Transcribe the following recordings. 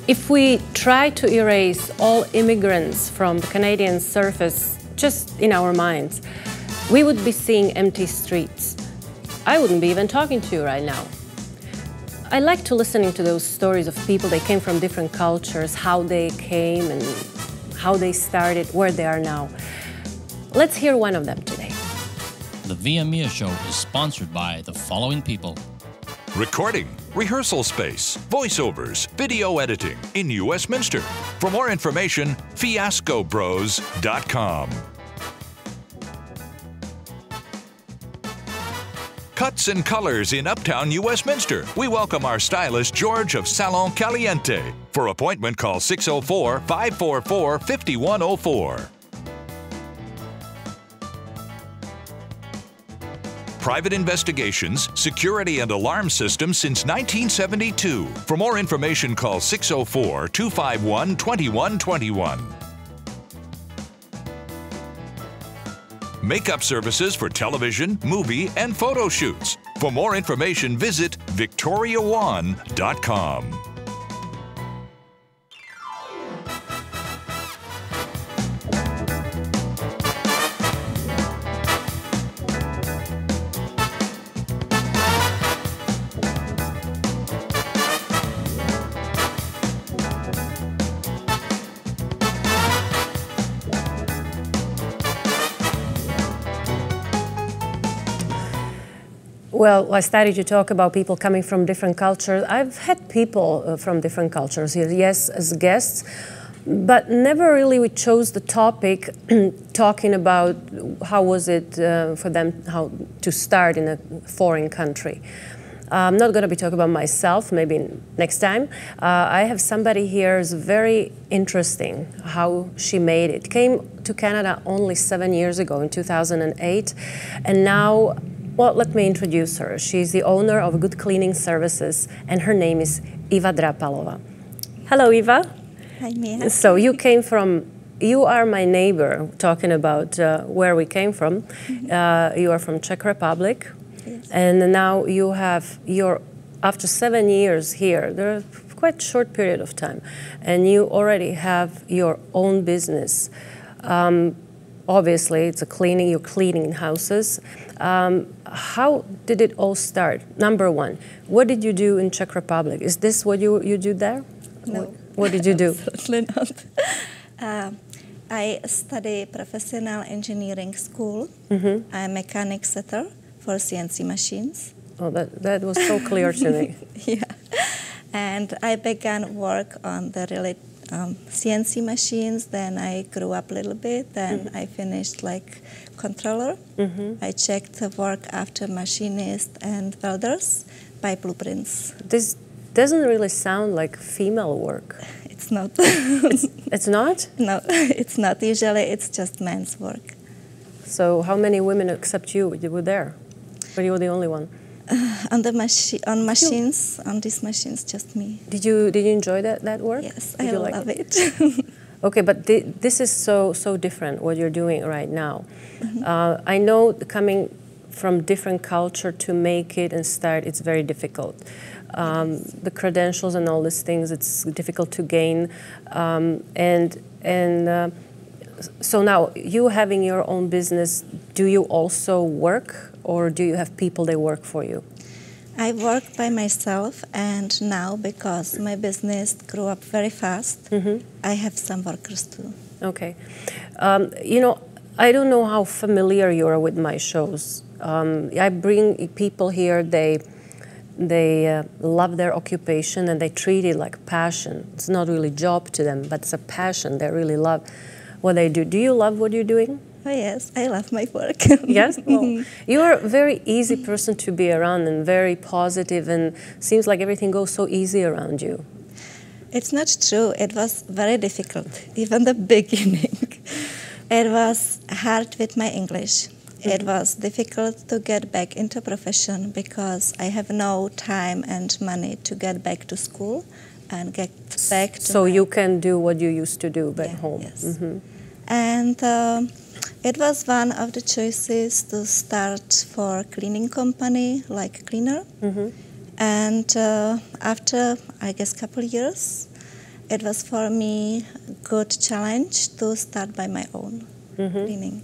If we try to erase all immigrants from the Canadian surface just in our minds, we would be seeing empty streets. I wouldn't be even talking to you right now. I like to listening to those stories of people. They came from different cultures, how they came and how they started, where they are now. Let's hear one of them today. The VIAMIA show is sponsored by the following people. Recording, rehearsal space, voiceovers, video editing in Westminster. For more information, fiascobros.com. Cuts and colors in Uptown Westminster. We welcome our stylist George of Salon Caliente. For appointment, call 604-544-5104. Private investigations, security and alarm systems since 1972. For more information, call 604-251-2121. Makeup services for television, movie, and photo shoots. For more information, visit victoriawan.com. Well, I started to talk about people coming from different cultures. I've had people from different cultures here, yes, as guests, but never really we chose the topic talking about how was it for them how to start in a foreign country. I'm not going to be talking about myself, maybe next time. I have somebody here who's very interesting, how she made it. Came to Canada only 7 years ago in 2008, and now, well, let me introduce her. She's the owner of Good Cleaning Services, and her name is IVA DRAPALOVA. Hello, Iva. Hi, Mia. So you came from, you are my neighbor, talking about where we came from. You are from Czech Republic. Yes. And now you have your, after 7 years here, they're quite short period of time, and you already have your own business. Obviously, it's a cleaning, you're cleaning houses. How did it all start? Number one, what did you do in Czech Republic? Is this what you do there? No. What did you do? Absolutely not. I study professional engineering school. I'm a mechanic setter for CNC machines. Oh, that was so clear to me. Yeah. And I began work on the really CNC machines, then I grew up a little bit, then I finished like controller. I checked the work after machinists and welders by blueprints. This doesn't really sound like female work. It's not. It's not? No, it's not. Usually it's just men's work. So how many women except you were there? Or you were the only one? On machines, on these machines, just me. Did you enjoy that work? Yes, Did I you love like it. Okay, but this is so different what you're doing right now. I know coming from different culture to make it and start, it's very difficult. The credentials and all these things, it's difficult to gain. So now, you having your own business, do you also work, or do you have people that work for you? I work by myself, and now, because my business grew up very fast, I have some workers too. Okay. You know, I don't know how familiar you are with my shows. I bring people here, they love their occupation and they treat it like passion. It's not really a job to them, but it's a passion. They really love what they do. Do you love what you're doing? Oh yes, I love my work. Yes? Well, you're a very easy person to be around and very positive, and seems like everything goes so easy around you. It's not true. It was very difficult, even the beginning. It was hard with my English. It was difficult to get back into profession because I have no time and money to get back to school and get back to So you can do what you used to do back home. Yes. And it was one of the choices to start for cleaning company, like cleaner. And after, I guess, couple years, it was for me good challenge to start by my own cleaning.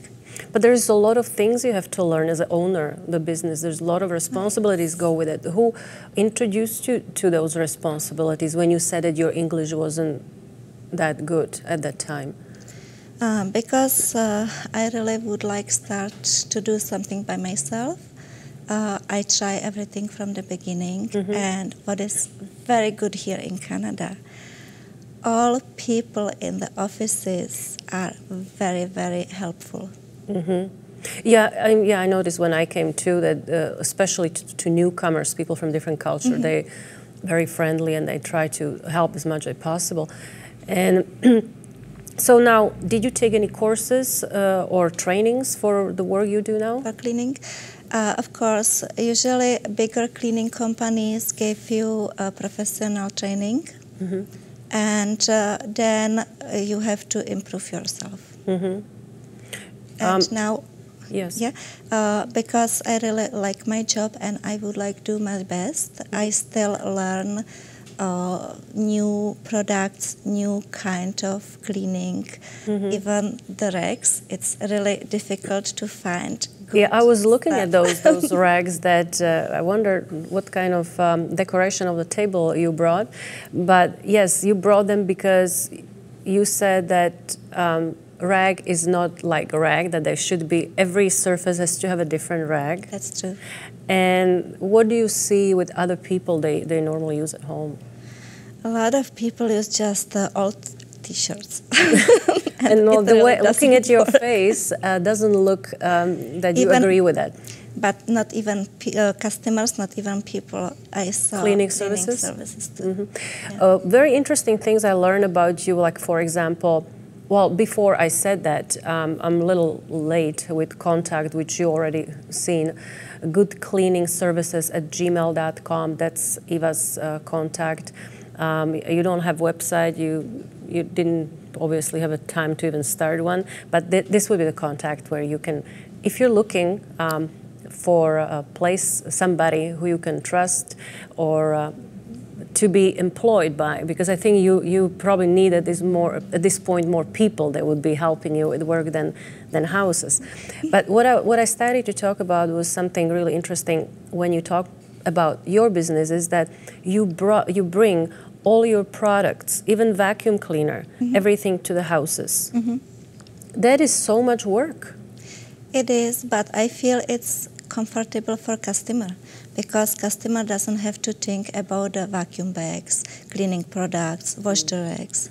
But there's a lot of things you have to learn as an owner, the business. There's a lot of responsibilities go with it. Who introduced you to those responsibilities when you said that your English wasn't that good at that time? Because I really would like start to do something by myself. I try everything from the beginning, and what is very good here in Canada, all people in the offices are very, very helpful. Yeah, I noticed when I came too that especially to newcomers, people from different culture, they very friendly and they try to help as much as possible. And so now, did you take any courses or trainings for the work you do now? For cleaning, of course, usually bigger cleaning companies give you professional training, and then you have to improve yourself. And now, yes, because I really like my job and I would like to do my best, I still learn new products, new kind of cleaning, even the rags. It's really difficult to find. Yeah, I was looking at those rags that I wondered what kind of decoration of the table you brought. But yes, you brought them because you said that rag is not like a rag, that there should be, every surface has to have a different rag. That's true. And what do you see with other people they normally use at home? A lot of people use just old T-shirts. And the really way looking at your face doesn't look that you agree with that. But not even customers, not even people. I saw cleaning services too. Very interesting things I learned about you, like for example, well, before I said that, I'm a little late with contact, which you already seen. Good cleaning services at gmail.com. That's Eva's contact. You don't have website. You didn't obviously have a time to even start one. But this would be the contact where you can, if you're looking for a place, somebody who you can trust or to be employed by, because I think you probably need at this point more people that would be helping you with work than houses. But what I started to talk about was something really interesting when you talk about your business, is that you bring all your products, even vacuum cleaner, everything to the houses. That is so much work. It is, but I feel it's comfortable for customer, because customer doesn't have to think about the vacuum bags, cleaning products, wash the rags.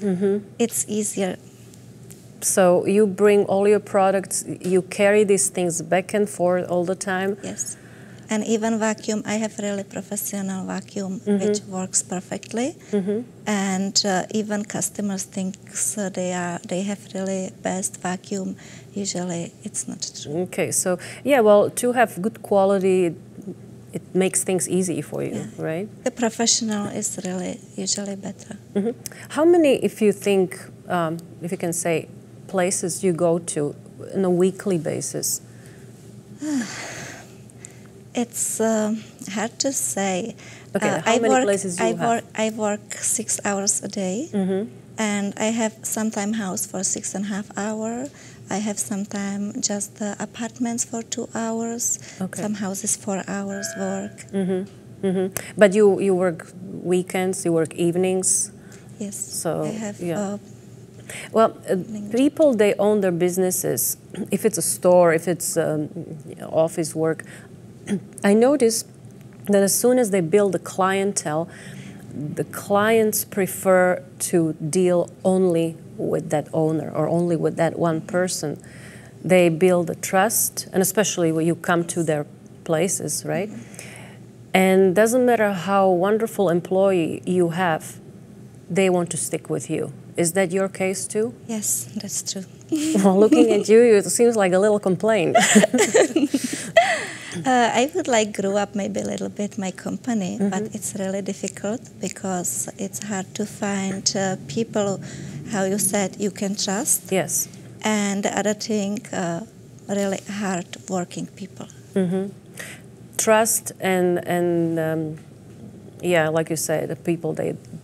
It's easier. So you bring all your products, you carry these things back and forth all the time? Yes. And even vacuum, I have really professional vacuum which works perfectly. And even customers think they have really best vacuum. Usually it's not true. Okay, so yeah, well, to have good quality, it makes things easy for you, right? The professional is really usually better. How many, if you think, if you can say, places you go to on a weekly basis? It's hard to say. Okay, how many places do you have? I work 6 hours a day, and I have sometime house for 6.5 hours. I have sometime just apartments for 2 hours. Okay. Some houses 4 hours work. But you work weekends, you work evenings? Yes. So, I have. yeah. Well, people, they own their businesses. If it's a store, if it's office work, I noticed that as soon as they build a clientele, the clients prefer to deal only with that owner or only with that one person. They build a trust, and especially when you come to their places, right? And doesn't matter how wonderful employee you have, they want to stick with you. Is that your case too? Yes, that's true. Well, looking at you, it seems like a little complaint. I would like grow up maybe a little bit my company, but it's really difficult because it's hard to find people, how you said, you can trust. Yes. And the other thing, really hard working people. Trust and yeah, like you say, the people,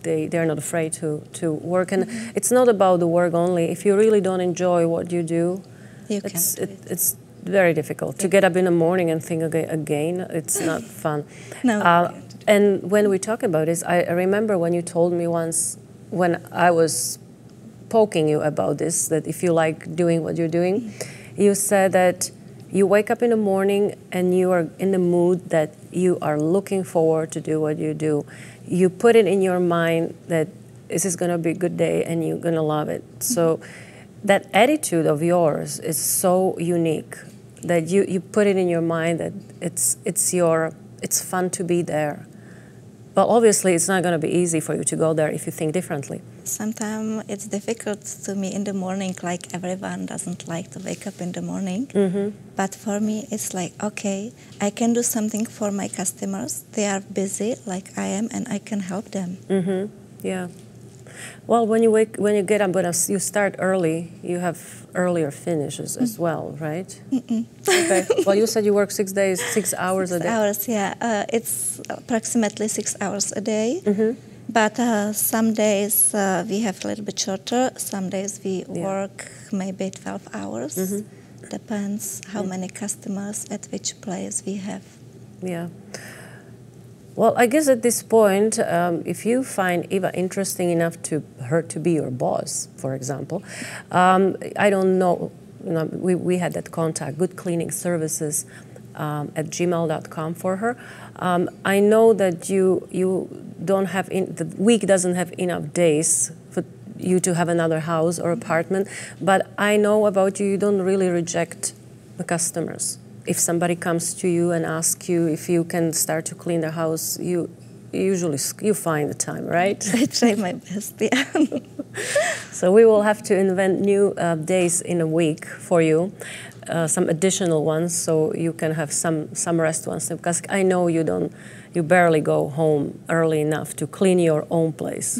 they're not afraid to work. And it's not about the work only. If you really don't enjoy what you do, it's very difficult to get up in the morning and think again. It's not fun. No. And when we talk about this, I remember when you told me once, when I was poking you about this, that if you like doing what you're doing, you said that you wake up in the morning and you are in the mood that you are looking forward to do what you do. You put it in your mind that this is going to be a good day and you're going to love it. So that attitude of yours is so unique that you put it in your mind that it's fun to be there. Well, obviously, it's not going to be easy for you to go there if you think differently. Sometimes it's difficult to me in the morning, like everyone doesn't like to wake up in the morning. But for me, it's like, okay, I can do something for my customers. They are busy like I am, and I can help them. Yeah. Well, when you get up, but you start early, you have earlier finishes as well, right? Okay. Well, you said you work 6 days, 6 hours a day. 6 hours, yeah. It's approximately 6 hours a day. But some days we have a little bit shorter. Some days we work maybe 12 hours. Depends how many customers at which place we have. Yeah. Well, I guess at this point, if you find Eva interesting enough to be your boss, for example, I don't know, we had that contact, good cleaning services at gmail.com for her. I know that you don't have, the week doesn't have enough days for you to have another house or apartment, but I know about you, you don't really reject the customers. If somebody comes to you and asks you if you can start to clean the house, you find the time, right? I try my best, yeah. So we will have to invent new days in a week for you, some additional ones, so you can have some rest ones. Because I know you barely go home early enough to clean your own place.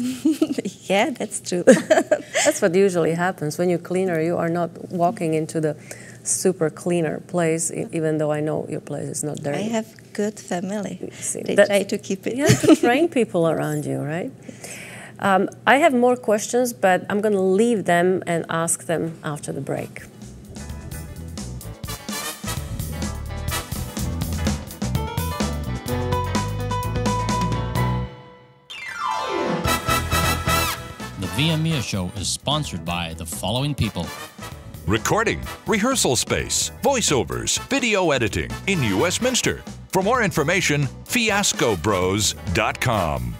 Yeah, that's true. That's what usually happens when you're cleaner. You are not walking into the super cleaner place, even though I know your place is not dirty. I have good family. They try to keep it. You have to train people around you, right? I have more questions, but I'm going to leave them and ask them after the break. The VIAMIA show is sponsored by the following people. Recording, rehearsal space, voiceovers, video editing in Westminster. For more information, fiascobros.com.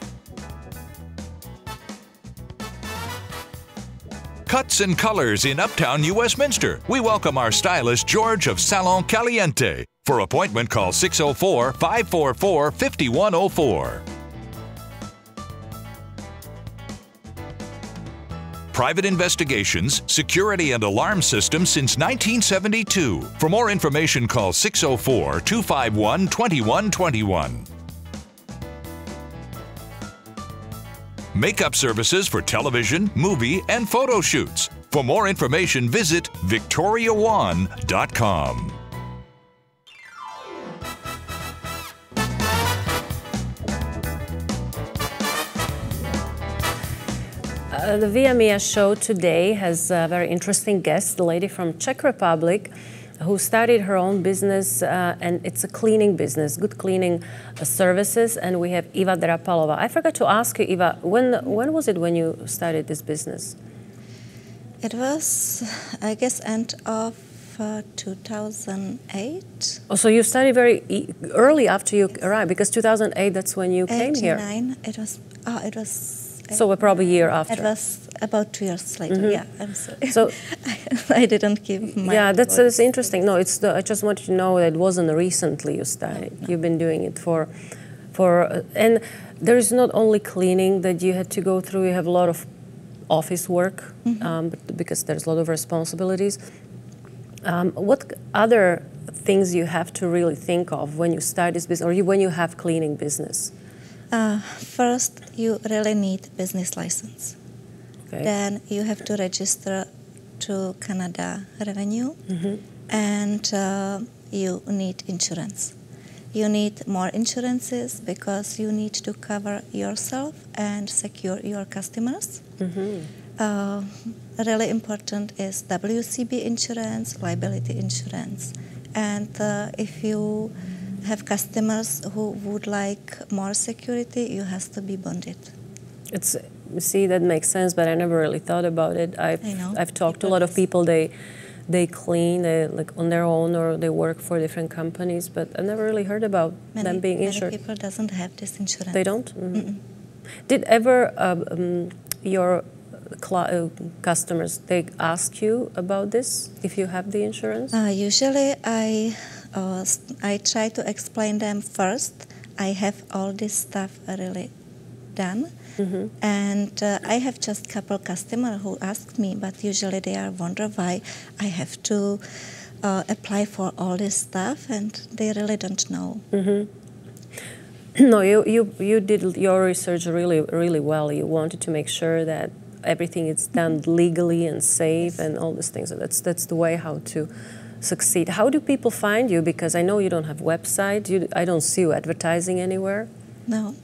Cuts and colors in Uptown Westminster. We welcome our stylist George of Salon Caliente. For appointment, call 604-544-5104. Private investigations, security and alarm systems since 1972. For more information, call 604-251-2121. Makeup services for television, movie, and photo shoots. For more information, visit victoriawan.com. The VIAMIA show today has a very interesting guest, the lady from Czech Republic, who started her own business, and it's a cleaning business, good cleaning services, and we have Iva Drapalova. I forgot to ask you, Iva, when was it when you started this business? It was, I guess, end of 2008. Oh, so you started very early after you arrived, because 2008, that's when you came here. 89, it was. So probably a year after. It was about 2 years later. Yeah, I'm sorry. So I didn't give my. Yeah, that's interesting. No, I just wanted to know that it wasn't recently you started. No. You've been doing it for, and there is not only cleaning that you had to go through. You have a lot of office work because there's a lot of responsibilities. What other things you have to really think of when you start this business, or when you have cleaning business? First, you really need business license. Okay. Then you have to register to Canada Revenue, and you need insurance. you need more insurances because you need to cover yourself and secure your customers. Really important is WCB insurance, liability insurance. And if you have customers who would like more security, you have to be bonded. See, that makes sense, but I never really thought about it. I've talked to a lot of people. They clean like on their own, or they work for different companies, but I never really heard about them being insured. Many people doesn't have this insurance. They don't? Did ever your customers, they ask you about this, if you have the insurance? Usually I try to explain them first. I have all this stuff really done. And I have just a couple customers who ask me, but usually they are wonder why I have to apply for all this stuff, and they really don't know. No, you did your research really well. You wanted to make sure that everything is done legally and safe, and all these things. So that's the way how to succeed. How do people find you? Because I know you don't have a website. I don't see you advertising anywhere. No,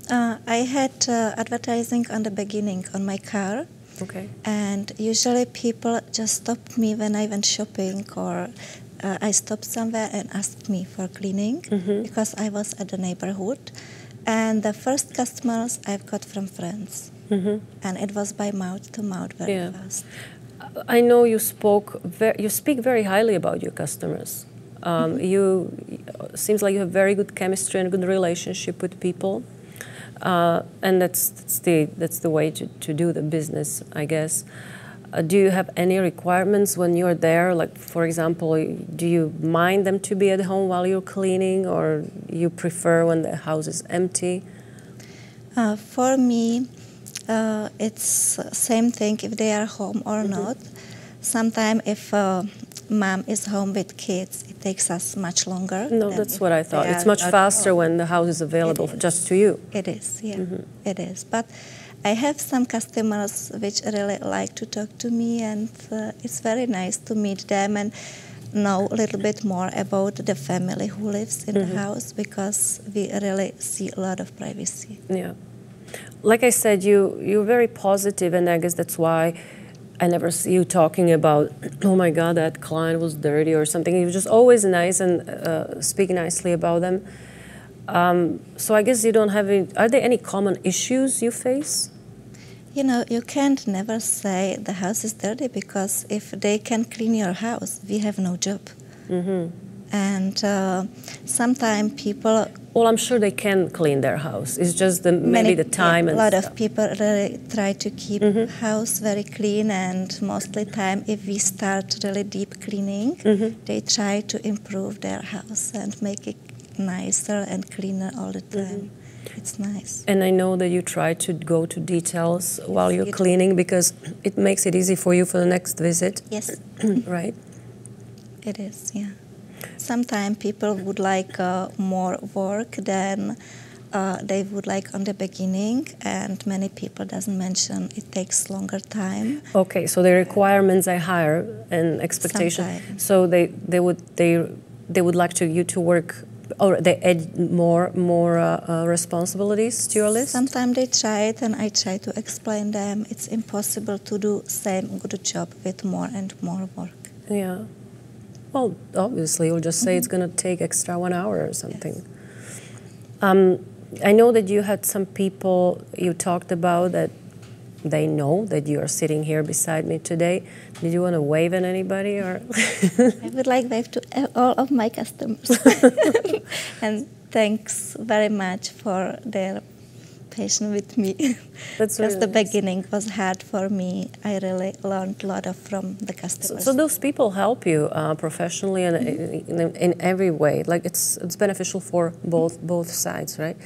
I had advertising on the beginning on my car. Okay. And usually people just stop me when I went shopping, or I stopped somewhere and asked me for cleaning because I was at the neighborhood. And the first customers I've got from friends. And it was by mouth to mouth very fast. I know you speak very highly about your customers. Seems like you have very good chemistry and good relationship with people, and that's the way to do the business, I guess. Do you have any requirements when you're there? Like, for example, do you mind them to be at home while you're cleaning, or you prefer when the house is empty? For me, it's same thing if they are home or not. Sometimes if mom is home with kids, it takes us much longer. No, that's what I thought. It's much faster when the house is available just to you. It is, yeah, it is. But I have some customers which really like to talk to me, and it's very nice to meet them and know a little bit more about the family who lives in the house, because we really see a lot of privacy. Yeah. Like I said, you're very positive, and I guess that's why I never see you talking about, oh my God, that client was dirty or something. You're just always nice and speak nicely about them. So I guess you don't have any, are there any common issues you face? You know, you can't never say the house is dirty, because if they can clean your house, we have no job. And sometimes people... Well, I'm sure they can clean their house. It's just maybe the time and a lot stuff. of people really try to keep house very clean, and mostly time if we start really deep cleaning, they try to improve their house and make it nicer and cleaner all the time. It's nice. And I know that you try to go to details while you're cleaning, because it makes it easy for you for the next visit. Yes. Right? It is, yeah. Sometimes people would like more work than they would like on the beginning, and many people doesn't mention it takes longer time. Okay, so the requirements are higher and expectation. Sometimes. So they would like you to work, or they add more responsibilities to your list? Sometimes they try it, and I try to explain them it's impossible to do same good job with more and more work. Yeah. Well, obviously, you'll just say it's going to take extra 1 hour or something. Yes. I know that you had some people you talked about that they know that you are sitting here beside me today. Did you want to wave at anybody? Or I would like to wave to all of my customers. And thanks very much for their patience with me. That's because really the nice. beginning was hard for me. I really learned a lot from the customers. So those people help you professionally and in every way. Like it's beneficial for both sides, right?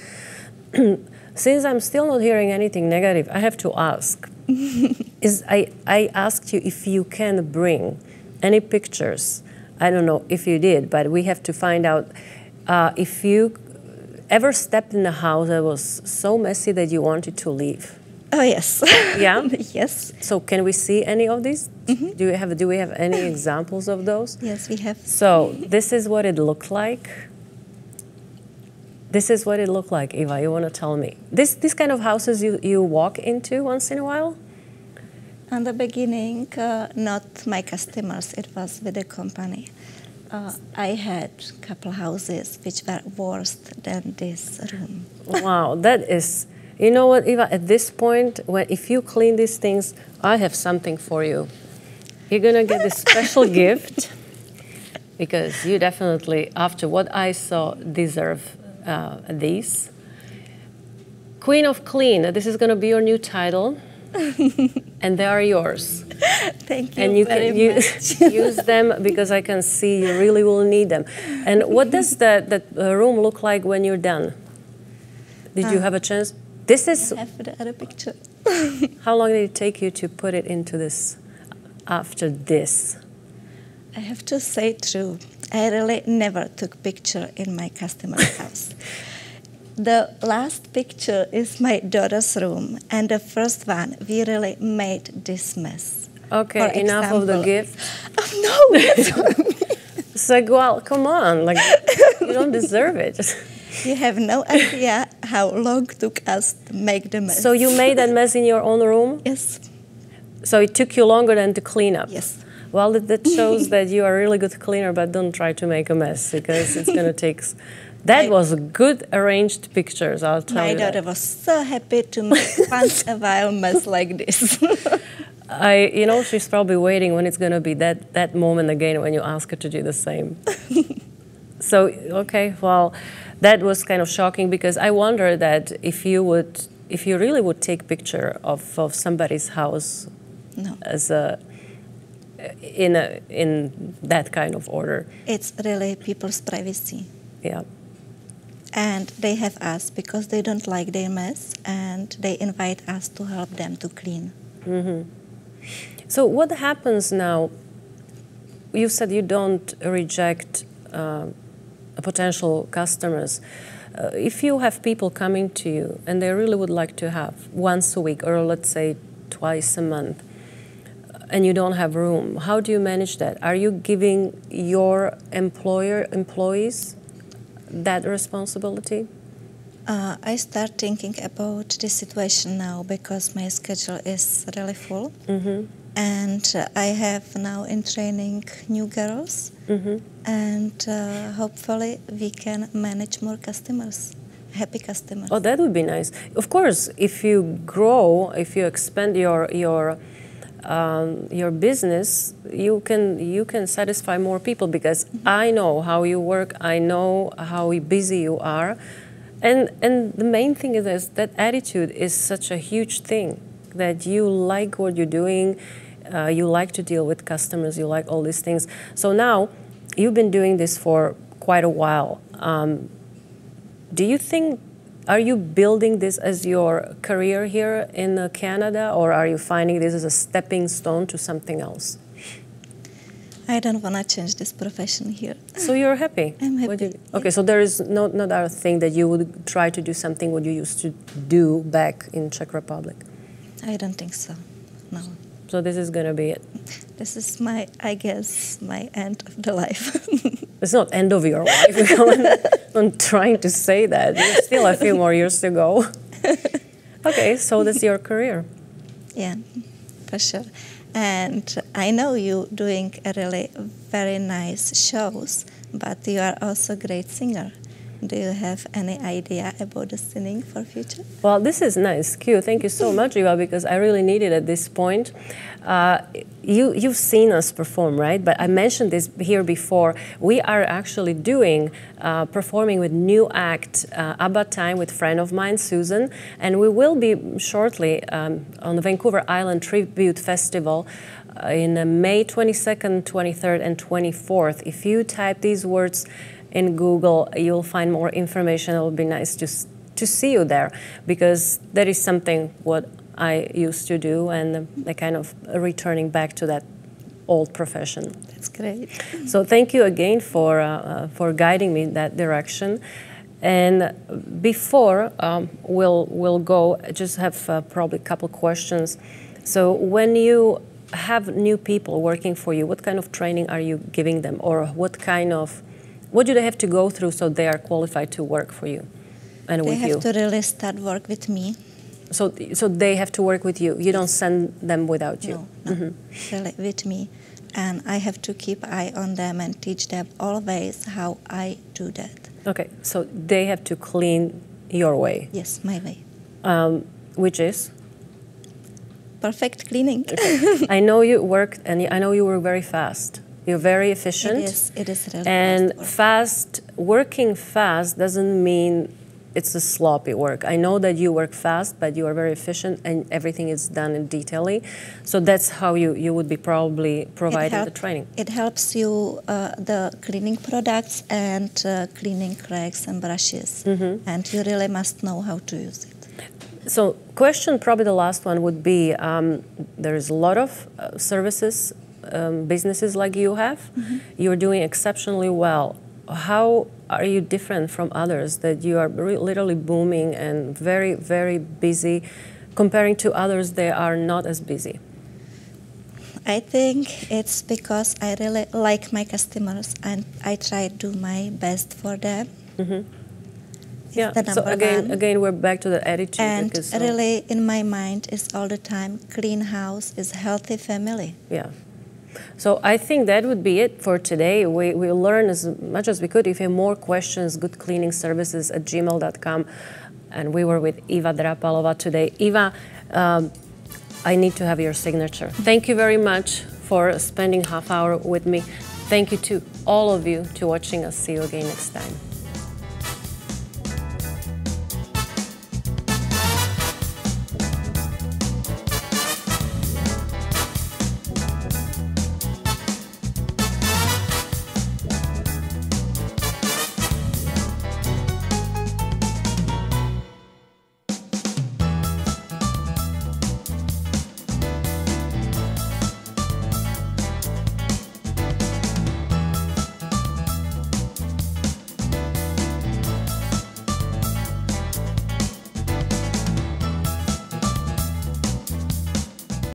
Since I'm still not hearing anything negative, I have to ask. I asked you if you can bring any pictures. I don't know if you did, but we have to find out if you ever stepped in a house that was so messy that you wanted to leave. Oh yes. Yeah. Yes. So can we see any of these? Do we have any examples of those? Yes, we have. So this is what it looked like. This is what it looked like, Eva. You want to tell me? This kind of houses you walk into once in a while? In the beginning, not my customers, it was with the company. I had a couple houses which were worse than this room. Wow, that is, you know what, Eva, at this point, if you clean these things, I have something for you. You're going to get this special gift because you definitely, after what I saw, deserve these. Queen of Clean, this is going to be your new title. And they are yours. Thank you. And you very can much. use them because I can see you really will need them. And what does that room look like when you're done? Did you have a chance? This is. I have the other picture. How long did it take you to put it into this? After this, I have to say true. I really never took picture in my customer's house. The last picture is my daughter's room, and the first one, we really made this mess. Okay, For enough example, of the gift. Oh, no, that's what I mean. It's like, well, come on, like, you don't deserve it. You have no idea how long it took us to make the mess. So you made that mess in your own room? Yes. So it took you longer than to clean up? Yes. Well, that shows that you are a really good cleaner, but don't try to make a mess because it's going to take... That was good arranged pictures, I'll tell you. My daughter was so happy to make once a while mess like this. You know, she's probably waiting when it's going to be that moment again when you ask her to do the same. So, okay, well, that was kind of shocking because I wonder that if you really would take picture of somebody's house No. as in that kind of order. It's really people's privacy. Yeah. And they have us because they don't like their mess, and they invite us to help them to clean. Mm-hmm. So what happens now? You said you don't reject potential customers. If you have people coming to you and they really would like to have once a week or let's say twice a month, and you don't have room, how do you manage that? Are you giving your employees that responsibility? I start thinking about this situation now because my schedule is really full. Mm-hmm. And I have now in training new girls. Mm-hmm. And hopefully we can manage more customers, happy customers. Oh, that would be nice. Of course, if you grow, if you expand your business, you can satisfy more people because I know how you work, I know how busy you are, and the main thing is that attitude is such a huge thing, that you like what you're doing, you like to deal with customers, you like all these things. So now you've been doing this for quite a while. Do you think? Are you building this as your career here in Canada, or are you finding this as a stepping stone to something else? I don't want to change this profession here. So you're happy? I'm happy. Okay, so there is no other thing that you would try to do something what you used to do back in Czech Republic? I don't think so, no. So this is going to be it? This is I guess, my end of the life. It's not end of your life. I'm trying to say that. There's still a few more years to go. Okay, so that's your career. Yeah, for sure. And I know you doing a really very nice shows, but you are also a great singer. Do you have any idea about the singing for future? Well, this is nice, cute. Thank you so much, Eva, because I really need it at this point. You've seen us perform, right? But I mentioned this here before. We are actually doing, performing with new act, ABBA Time, with a friend of mine, Susan, and we will be shortly on the Vancouver Island Tribute Festival in May 22nd, 23rd, and 24th. If you type these words in Google, you'll find more information. It will be nice to see you there, because that is something what I used to do, and I kind of returning back to that old profession. That's great. So thank you again for guiding me in that direction. And before we'll go, just have probably a couple questions. So when you have new people working for you, what kind of training are you giving them, or what do they have to go through so they are qualified to work for you? and with you? They have to really start work with me. So they have to work with you. You don't send them without you. No, really with me, and I have to keep eye on them and teach them always how I do that. Okay, so they have to clean your way. Yes, my way. Which is? Perfect cleaning. Okay. I know you work, and I know you work very fast. You're very efficient. It is really and fast work. Working fast doesn't mean it's a sloppy work. I know that you work fast, but you are very efficient and everything is done in detailing. So that's how you would be probably providing the training. It helps you the cleaning products and cleaning cracks and brushes. And you really must know how to use it. So question, probably the last one would be, there's a lot of services, businesses like you have. You're doing exceptionally well. How are you different from others that you are literally booming and very, very busy comparing to others that are not as busy? I think it's because I really like my customers and I try to do my best for them. Yeah, so again, we're back to the attitude. And really, in my mind, is all the time, clean house is healthy family. Yeah. So I think that would be it for today. We learned as much as we could. If you have more questions, goodcleaningservices@gmail.com. And we were with Iva Drapalova today. Iva, I need to have your signature. Thank you very much for spending half hour with me. Thank you to all of you to watching us. See you again next time.